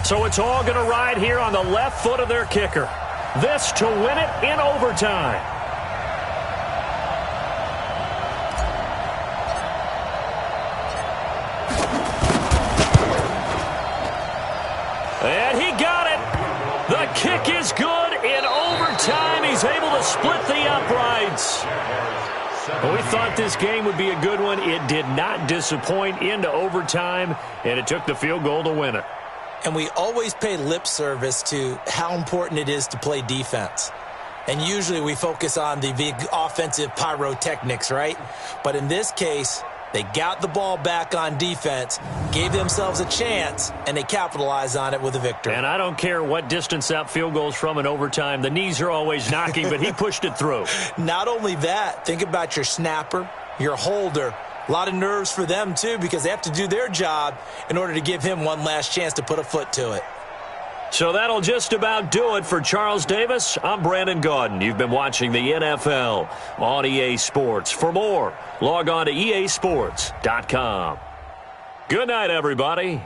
So it's all going to ride here on the left foot of their kicker. This to win it in overtime. And he got it. The kick is good in overtime. He's able to split the uprights. Well, we thought this game would be a good one. It did not disappoint into overtime, and it took the field goal to win it. And we always pay lip service to how important it is to play defense. And usually we focus on the big offensive pyrotechnics, right? But in this case, they got the ball back on defense, gave themselves a chance, and they capitalized on it with a victory. And I don't care what distance that field goes from in overtime. The knees are always knocking, but he pushed it through. Not only that, think about your snapper, your holder. A lot of nerves for them, too, because they have to do their job in order to give him one last chance to put a foot to it. So that'll just about do it for Charles Davis. I'm Brandon Gaudin. You've been watching the NFL on EA Sports. For more, log on to easports.com. Good night, everybody.